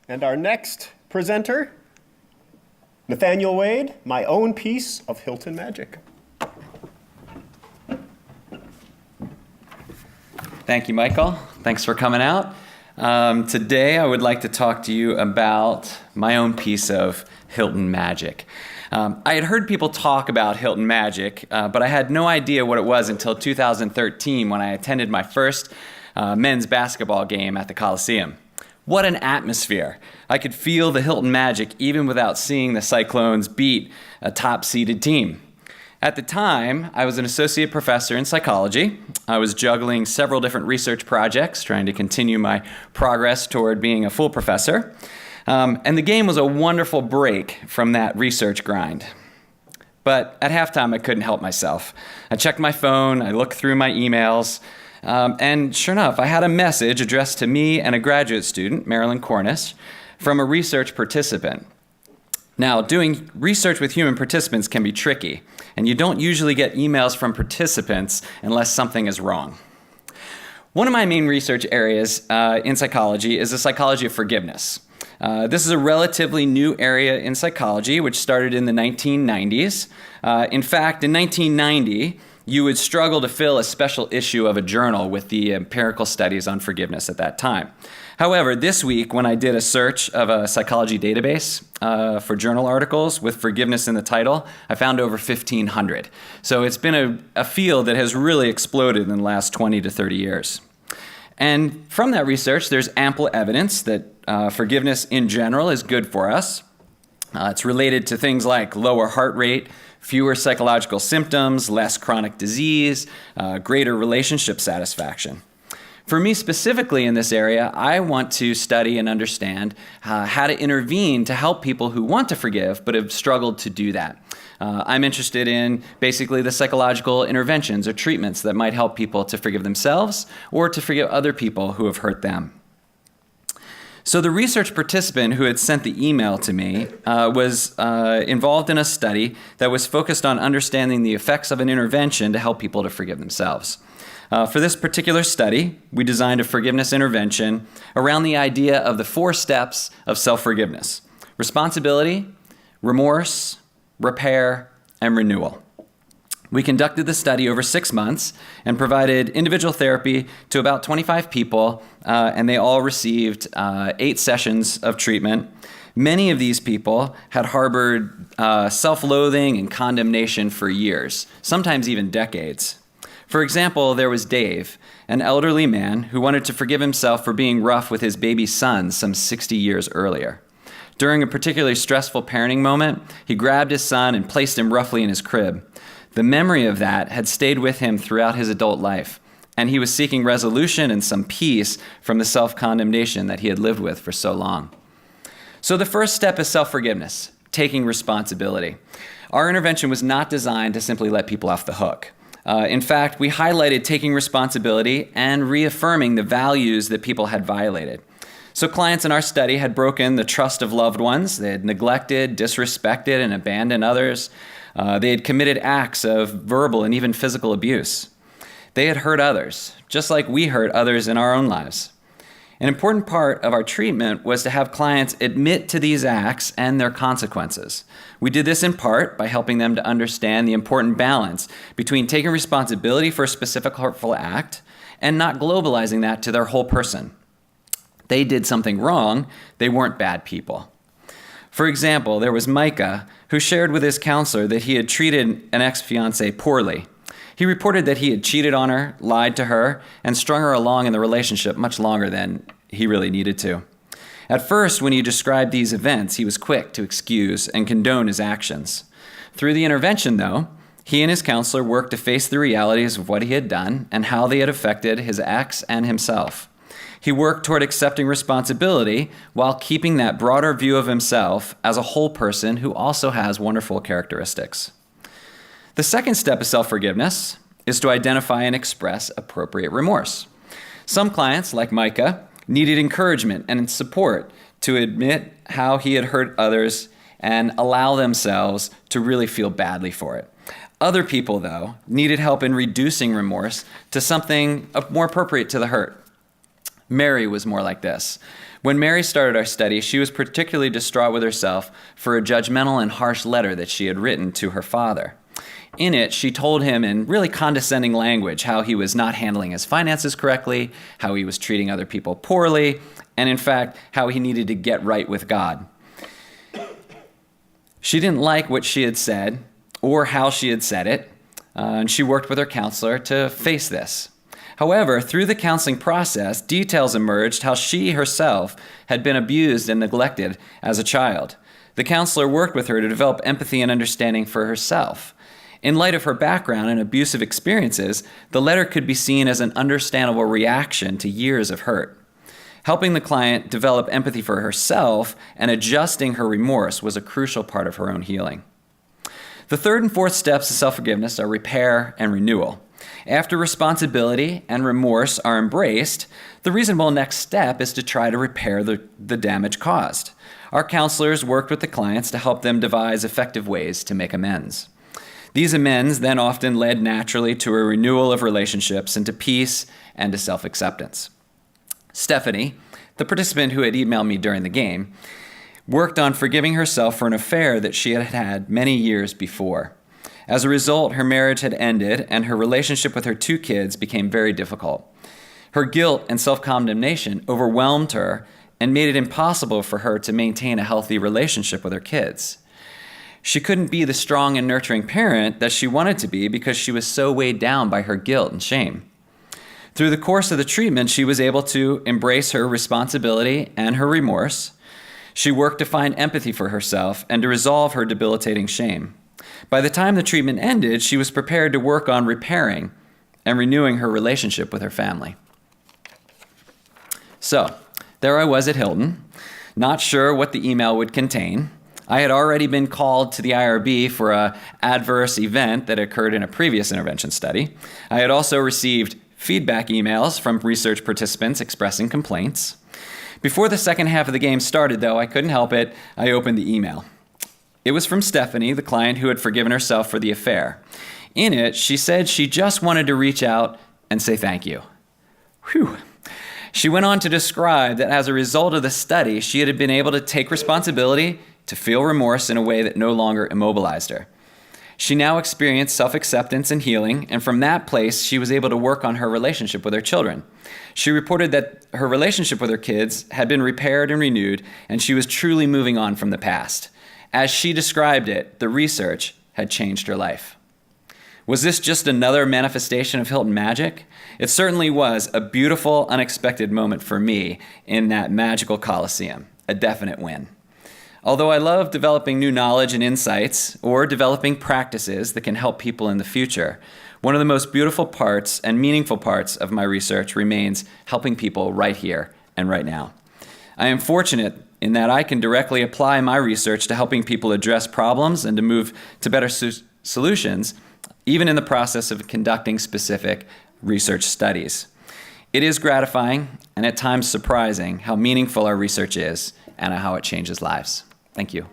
And our next presenter, Nathaniel Wade, My Own Piece of Hilton Magic. Thank you, Michael. Thanks for coming out. Today, I would like to talk to you about my own piece of Hilton magic. I had heard people talk about Hilton magic, but I had no idea what it was until 2013 when I attended my first men's basketball game at the Coliseum. What an atmosphere. I could feel the Hilton magic even without seeing the Cyclones beat a top-seeded team. At the time, I was an associate professor in psychology. I was juggling several different research projects, trying to continue my progress toward being a full professor. And the game was a wonderful break from that research grind. But at halftime, I couldn't help myself. I checked my phone, I looked through my emails, and sure enough, I had a message addressed to me and a graduate student, Marilyn Cornish, from a research participant. Now, doing research with human participants can be tricky, and you don't usually get emails from participants unless something is wrong. One of my main research areas in psychology is the psychology of forgiveness. This is a relatively new area in psychology, which started in the 1990s. In fact, in 1990, you would struggle to fill a special issue of a journal with the empirical studies on forgiveness at that time. However, this week, when I did a search of a psychology database for journal articles with forgiveness in the title, I found over 1,500. So it's been a field that has really exploded in the last 20 to 30 years. And from that research, there's ample evidence that forgiveness in general is good for us. It's related to things like lower heart rate, fewer psychological symptoms, less chronic disease, greater relationship satisfaction. For me specifically in this area, I want to study and understand how to intervene to help people who want to forgive but have struggled to do that. I'm interested in basically the psychological interventions or treatments that might help people to forgive themselves or to forgive other people who have hurt them. So the research participant who had sent the email to me was involved in a study that was focused on understanding the effects of an intervention to help people to forgive themselves. For this particular study, we designed a forgiveness intervention around the idea of the 4 steps of self-forgiveness: responsibility, remorse, repair, and renewal. We conducted the study over 6 months and provided individual therapy to about 25 people, and they all received 8 sessions of treatment. Many of these people had harbored self-loathing and condemnation for years, sometimes even decades. For example, there was Dave, an elderly man who wanted to forgive himself for being rough with his baby son some 60 years earlier. During a particularly stressful parenting moment, he grabbed his son and placed him roughly in his crib. The memory of that had stayed with him throughout his adult life, and he was seeking resolution and some peace from the self-condemnation that he had lived with for so long. So the first step is self-forgiveness, taking responsibility. Our intervention was not designed to simply let people off the hook. In fact, we highlighted taking responsibility and reaffirming the values that people had violated. So clients in our study had broken the trust of loved ones. They had neglected, disrespected, and abandoned others. They had committed acts of verbal and even physical abuse. They had hurt others, just like we hurt others in our own lives. An important part of our treatment was to have clients admit to these acts and their consequences. We did this in part by helping them to understand the important balance between taking responsibility for a specific hurtful act and not globalizing that to their whole person. They did something wrong, they weren't bad people. For example, there was Micah, who shared with his counselor that he had treated an ex-fiancée poorly. He reported that he had cheated on her, lied to her, and strung her along in the relationship much longer than he really needed to. At first, when he described these events, he was quick to excuse and condone his actions. Through the intervention, though, he and his counselor worked to face the realities of what he had done and how they had affected his ex and himself. He worked toward accepting responsibility while keeping that broader view of himself as a whole person who also has wonderful characteristics. The second step of self-forgiveness is to identify and express appropriate remorse. Some clients, like Micah, needed encouragement and support to admit how he had hurt others and allow themselves to really feel badly for it. Other people, though, needed help in reducing remorse to something more appropriate to the hurt. Mary was more like this. When Mary started our study, she was particularly distraught with herself for a judgmental and harsh letter that she had written to her father. In it, she told him in really condescending language how he was not handling his finances correctly, how he was treating other people poorly, and in fact, how he needed to get right with God. She didn't like what she had said or how she had said it, and she worked with her counselor to face this. However, through the counseling process, details emerged how she herself had been abused and neglected as a child. The counselor worked with her to develop empathy and understanding for herself. In light of her background and abusive experiences, the letter could be seen as an understandable reaction to years of hurt. Helping the client develop empathy for herself and adjusting her remorse was a crucial part of her own healing. The third and fourth steps of self-forgiveness are repair and renewal. After responsibility and remorse are embraced, the reasonable next step is to try to repair the damage caused. Our counselors worked with the clients to help them devise effective ways to make amends. These amends then often led naturally to a renewal of relationships and to peace and to self-acceptance. Stephanie, the participant who had emailed me during the game, worked on forgiving herself for an affair that she had had many years before. As a result, her marriage had ended and her relationship with her 2 kids became very difficult. Her guilt and self-condemnation overwhelmed her and made it impossible for her to maintain a healthy relationship with her kids. She couldn't be the strong and nurturing parent that she wanted to be because she was so weighed down by her guilt and shame. Through the course of the treatment, she was able to embrace her responsibility and her remorse. She worked to find empathy for herself and to resolve her debilitating shame. By the time the treatment ended, she was prepared to work on repairing and renewing her relationship with her family. So, there I was at Hilton, not sure what the email would contain. I had already been called to the IRB for an adverse event that occurred in a previous intervention study. I had also received feedback emails from research participants expressing complaints. Before the second half of the game started, though, I couldn't help it. I opened the email. It was from Stephanie, the client who had forgiven herself for the affair. In it, she said she just wanted to reach out and say thank you. Whew. She went on to describe that as a result of the study, she had been able to take responsibility, to feel remorse in a way that no longer immobilized her. She now experienced self-acceptance and healing, and from that place, she was able to work on her relationship with her children. She reported that her relationship with her kids had been repaired and renewed, and she was truly moving on from the past. As she described it, the research had changed her life. Was this just another manifestation of Hilton magic? It certainly was a beautiful, unexpected moment for me in that magical Coliseum, a definite win. Although I love developing new knowledge and insights or developing practices that can help people in the future, one of the most beautiful parts and meaningful parts of my research remains helping people right here and right now. I am fortunate in that I can directly apply my research to helping people address problems and to move to better solutions, even in the process of conducting specific research studies. It is gratifying and at times surprising how meaningful our research is and how it changes lives. Thank you.